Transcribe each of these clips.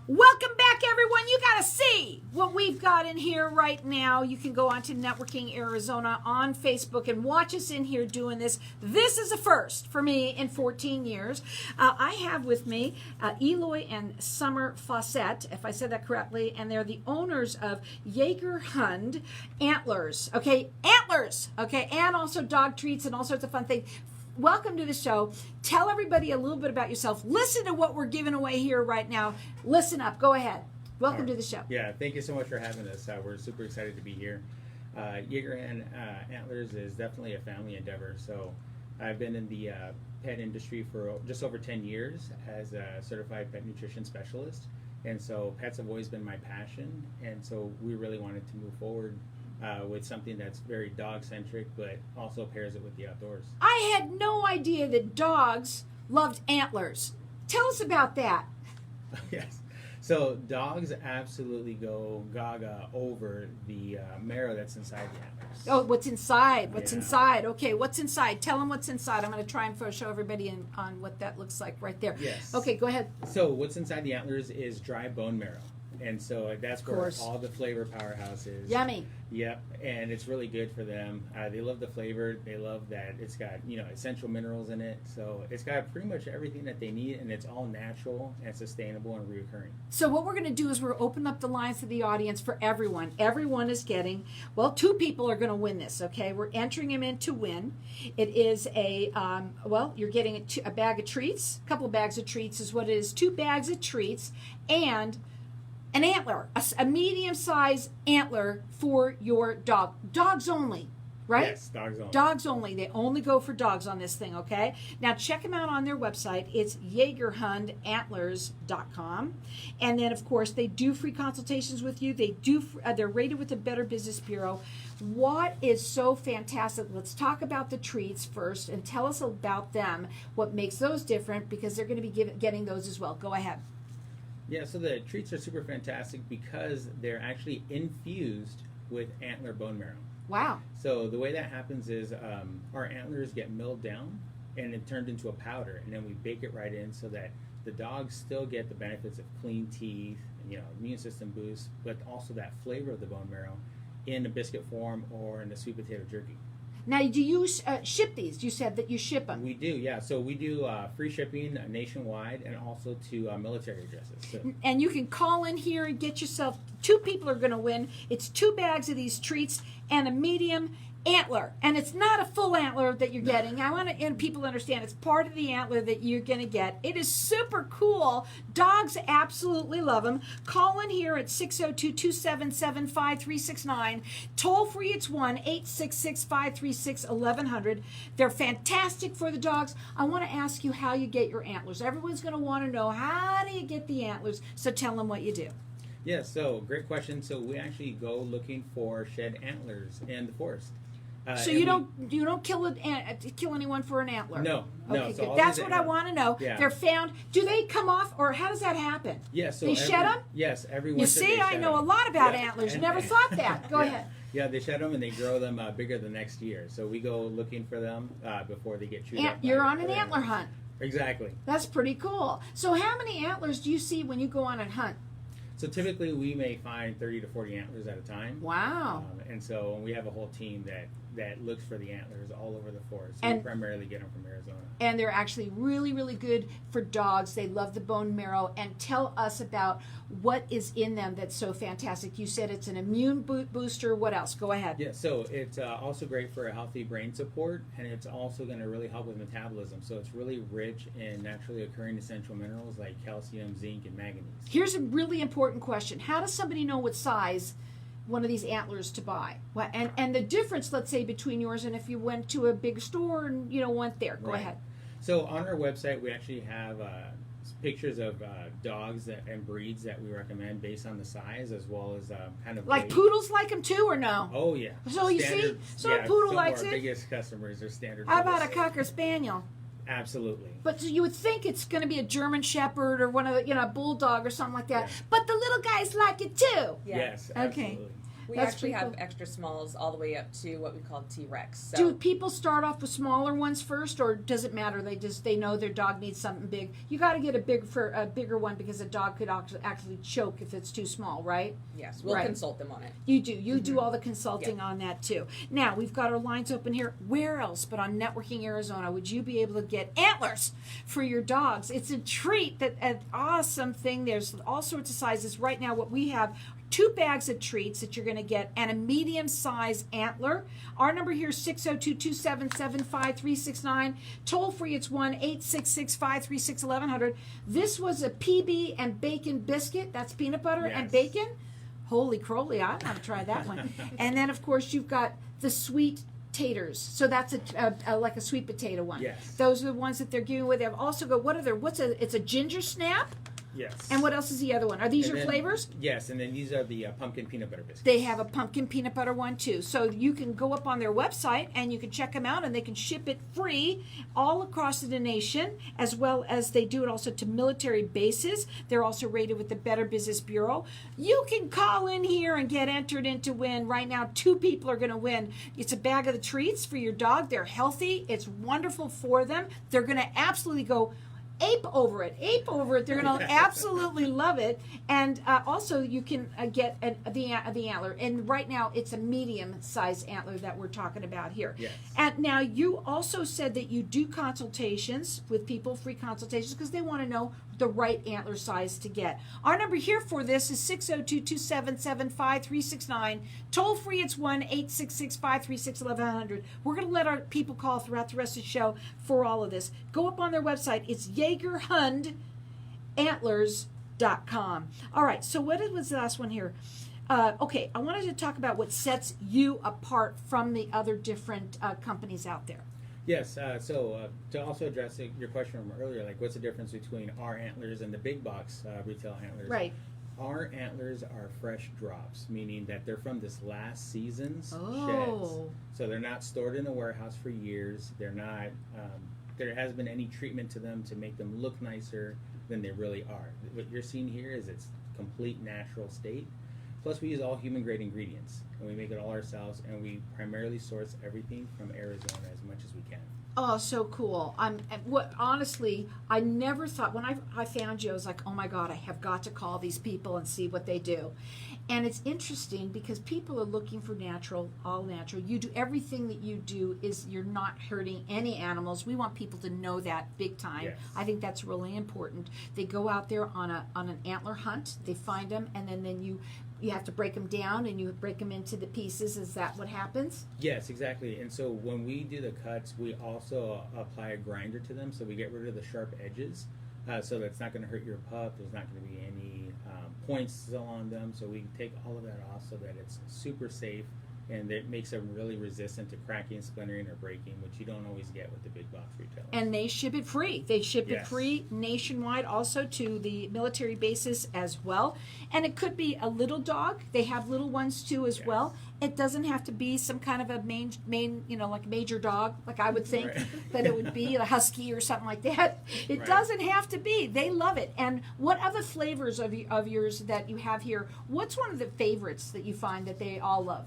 Welcome back, everyone. You got to see what we've got in here right now. You can go on to Networking Arizona on Facebook and watch us in here doing this. This is a first for me in 14 years. I have with me Eloi and Summer Faussette, if I said that correctly, and they're the owners of JagerhundAntlerChews. Okay, Antlers. Okay, and also dog treats and all sorts of fun things. Welcome to the show. Tell everybody a little bit about yourself. Listen to what we're giving away here right now. Listen up. Go ahead. Welcome to the show. Yeah, thank you so much for having us. We're super excited to be here. Antlers is definitely a family endeavor. So I've been in the pet industry for just over 10 years as a certified pet nutrition specialist. And so pets have always been my passion. And so we really wanted to move forward with something that's very dog-centric, but also pairs it with the outdoors. I had no idea that dogs loved antlers. Tell us about that. Yes. So dogs absolutely go gaga over the marrow that's inside the antlers. Oh, what's inside? What's Yeah. inside? Okay, what's inside? Tell them what's inside. I'm going to try and show everybody on what that looks like right there. Yes. Okay, go ahead. So what's inside the antlers is dry bone marrow. And so that's where course. all the flavor powerhouse is. Yummy. Yep, and it's really good for them. They love the flavor. They love that it's got, essential minerals in it. So it's got pretty much everything that they need, and it's all natural and sustainable and reoccurring. So what we're going to do is we're open up the lines to the audience for everyone. Everyone is getting, well, 2 people are going to win this, okay? We're entering them in to win. It is you're getting a bag of treats. A couple of bags of treats is what it is. 2 bags of treats and an antler, a medium-sized antler for your dog. Dogs only, right? Yes, dogs only. Dogs only. They only go for dogs on this thing, okay? Now, check them out on their website. It's JagerhundAntlers.com. And then, of course, they do free consultations with you. They're rated with the Better Business Bureau. What is so fantastic? Let's talk about the treats first and tell us about them, what makes those different, because they're going to be getting those as well. Go ahead. Yeah, so the treats are super fantastic because they're actually infused with antler bone marrow. Wow. So the way that happens is our antlers get milled down and it turned into a powder, and then we bake it right in so that the dogs still get the benefits of clean teeth, immune system boost, but also that flavor of the bone marrow in a biscuit form or in a sweet potato jerky. Now, do you ship these? You said that you ship them. We do, yeah. So we do free shipping nationwide and also to military addresses. So. And you can call in here and get yourself, 2 people are going to win. It's 2 bags of these treats and a medium antler. And it's not a full antler that you're getting. I want people to understand it's part of the antler that you're going to get. It is super cool. Dogs absolutely love them. Call in here at 602-277-5369. Toll free, it's 1-866-536-1100. They're fantastic for the dogs. I want to ask you how you get your antlers. Everyone's going to want to know, how do you get the antlers? So tell them what you do. Yeah, so great question. So we actually go looking for shed antlers in the forest. So you don't kill anyone for an antler? No. Okay, So good. That's what I want to know. Yeah. They're found. Do they come off, or how does that happen? Yeah, so they shed them? Yes, every You winter see, they I shed know them. a lot about Yeah. antlers. And- Never thought that. Go Yeah. ahead. Yeah, they shed them and they grow them bigger the next year. So we go looking for them before they get chewed up. You're on an antler hunt. Exactly. That's pretty cool. So how many antlers do you see when you go on a hunt? So typically we may find 30 to 40 antlers at a time. Wow. And so we have a whole team that looks for the antlers all over the forest. So And- we primarily get them from Arizona. And they're actually really, really good for dogs. They love the bone marrow. And tell us about what is in them that's so fantastic. You said it's an immune booster. What else? Go ahead. Yeah, so it's also great for a healthy brain support, and it's also going to really help with metabolism. So it's really rich in naturally occurring essential minerals like calcium, zinc, and manganese. Here's a really important question. How does somebody know what size one of these antlers to buy? And the difference, let's say, between yours and if you went to a big store and, went there. Go ahead. So on our website, we actually have pictures of dogs and breeds that we recommend based on the size, as well as kind of like weight. Poodles like them too, or no? Oh yeah. So you see, so a yeah, poodle some likes of our it. biggest customers are standard. How about a poodles. Cocker Spaniel? Absolutely. But you would think it's going to be a German Shepherd or one of the, a bulldog or something like that. Yeah. But the little guys like it too. Yes. Okay. Absolutely. We actually have extra smalls all the way up to what we call T-Rex. So. Do people start off with smaller ones first, or does it matter? They know their dog needs something big. You got to get a bigger one because a dog could actually choke if it's too small, right? Yes, we'll consult them on it. You do. You do all the consulting on that too. Now we've got our lines open here. Where else but on Networking Arizona would you be able to get antlers for your dogs? It's a treat, an awesome thing. There's all sorts of sizes right now. What we have. 2 bags of treats that you're going to get and a medium-size antler. Our number here is 602-277-5369. Toll free, it's 1-866-536-1100. This was a PB and bacon biscuit. That's peanut butter and bacon. Holy crowley, I want to try that one. And then, of course, you've got the sweet taters. So that's like a sweet potato one. Yes. Those are the ones that they're giving away. They've also got, it's a ginger snap? Yes. And what else is the other one? Are these your flavors? Yes, and then these are the pumpkin peanut butter biscuits. They have a pumpkin peanut butter one too. So you can go up on their website and you can check them out, and they can ship it free all across the nation, as well as they do it also to military bases. They're also rated with the Better Business Bureau. You can call in here and get entered in to win. Right now, 2 people are going to win. It's a bag of the treats for your dog. They're healthy. It's wonderful for them. They're going to absolutely go ape over it. They're going to absolutely love it. And also, you can get the antler. And right now, it's a medium-sized antler that we're talking about here. Yes. And now, you also said that you do consultations with people, free consultations, because they want to know the right antler size to get. Our number here for this is 602-277-5369. Toll free, it's 1-866-536-1100. We're going to let our people call throughout the rest of the show for all of this. Go up on their website. It's JagerhundAntlerChews.com. All right, so what was the last one here? Okay, I wanted to talk about what sets you apart from the other different companies out there. Yes, so to also address your question from earlier, like what's the difference between our antlers and the big box retail antlers? Right. Our antlers are fresh drops, meaning that they're from this last season's sheds. So they're not stored in a warehouse for years. They're not, there hasn't been any treatment to them to make them look nicer than they really are. What you're seeing here is its complete natural state. Plus, we use all human-grade ingredients, and we make it all ourselves, and we primarily source everything from Arizona as much as we can. Oh, so cool. Honestly, I never thought, when I found you, I was like, oh my God, I have got to call these people and see what they do. And it's interesting because people are looking for natural, all natural. You do everything that you do is you're not hurting any animals. We want people to know that big time. Yes. I think that's really important. They go out there on an antler hunt, they find them, and then you have to break them down and you break them into the pieces. Is that what happens? Yes, exactly. And so when we do the cuts, we also apply a grinder to them, so we get rid of the sharp edges, so that's not going to hurt your pup. There's not going to be any points still on them, so we take all of that off so that it's super safe, and it makes them really resistant to cracking, splintering, or breaking, which you don't always get with the big box retailers. And they ship it free. They ship it Yes. free nationwide, also to the military bases as well. And it could be a little dog. They have little ones too as Yes. well. It doesn't have to be some kind of a main, like major dog, like I would think Right. that it would be a husky or something like that. It Right. doesn't have to be. They love it. And what other flavors of yours that you have here? What's one of the favorites that you find that they all love?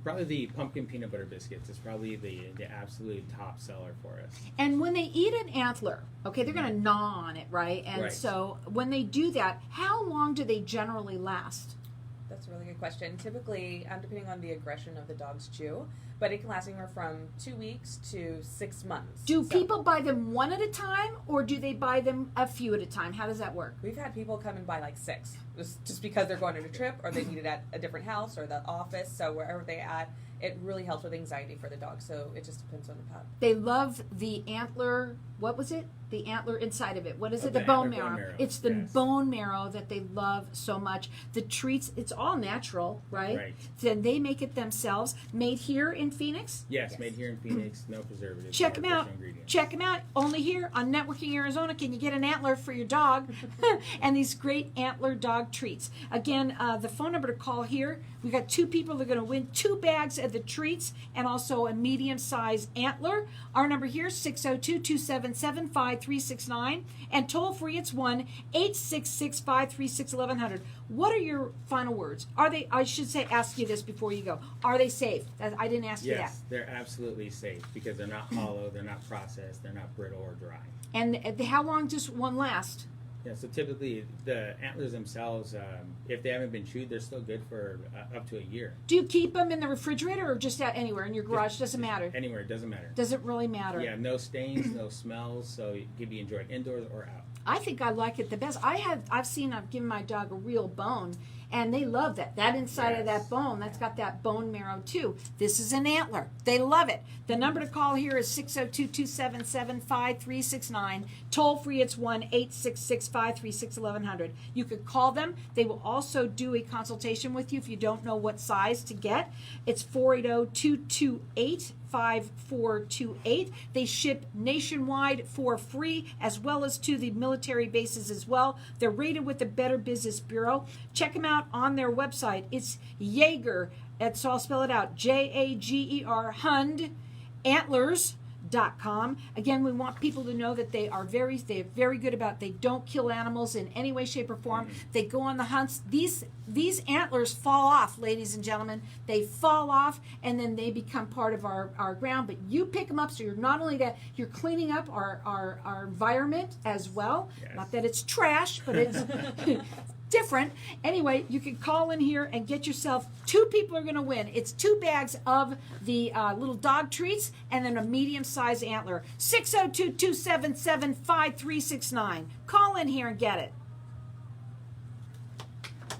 Probably the pumpkin peanut butter biscuits is probably the absolute top seller for us. And when they eat an antler, okay, they're going to gnaw on it, right? And Right. so when they do that, how long do they generally last? That's a really good question. Typically, depending on the aggression of the dog's chew, but it can last anywhere from 2 weeks to 6 months. Do So people buy them one at a time, or do they buy them a few at a time? How does that work? We've had people come and buy like 6, just because they're going on a trip or they need it at a different house or the office. So wherever they're at, it really helps with anxiety for the dog. So it just depends on the pup. They love the antler. What was it? The antler inside of it. What is it? The The bone antler bone marrow. marrow, It's the yes. bone marrow that they love so much. The treats, it's all natural, right? Right. Then they make it themselves, made here in in Phoenix? Yes, made here in Phoenix, no preservatives. Check no them out. artificial ingredients. Check them out. Only here on Networking Arizona can you get an antler for your dog and these great antler dog treats. Again, the phone number to call here, we got 2 people that are going to win 2 bags of the treats and also a medium-sized antler. Our number here is 602-277-5369 and toll free it's 1-866-536-1100. What are your final words? Are they, I should say, ask you this before you go. Are they safe? I didn't ask you that. Yes, they're absolutely safe because they're not hollow, they're not processed, they're not brittle or dry. And how long does one last? Yeah, so typically the antlers themselves, if they haven't been chewed, they're still good for up to a year. Do you keep them in the refrigerator or just out anywhere in your garage? Doesn't matter. Anywhere, it doesn't matter. Doesn't really matter. Yeah, no stains, no smells, so it can be enjoyed indoors or out. I think I like it the best. I've given my dog a real bone, and they love that. That inside of that bone, that's got that bone marrow too. This is an antler. They love it. The number to call here is 602-277-5369. Toll free, it's 1-866-536-1100. You could call them. They will also do a consultation with you if you don't know what size to get. It's 480-228-5428. They ship nationwide for free as well as to the military bases as well. They're rated with the Better Business Bureau. Check them out on their website. It's Jaeger, so I'll spell it out, Jager, HundAntlers.com. Again, we want people to know that they're very good about, they don't kill animals in any way, shape, or form. They go on the hunts. These antlers fall off, ladies and gentlemen. They fall off, and then they become part of our ground. But you pick them up, so you're not only that, you're cleaning up our environment as well. Yes. Not that it's trash, but it's different. Anyway, you can call in here and get yourself, 2 people are going to win. It's 2 bags of the little dog treats and then a medium-sized antler. 602-277-5369. Call in here and get it.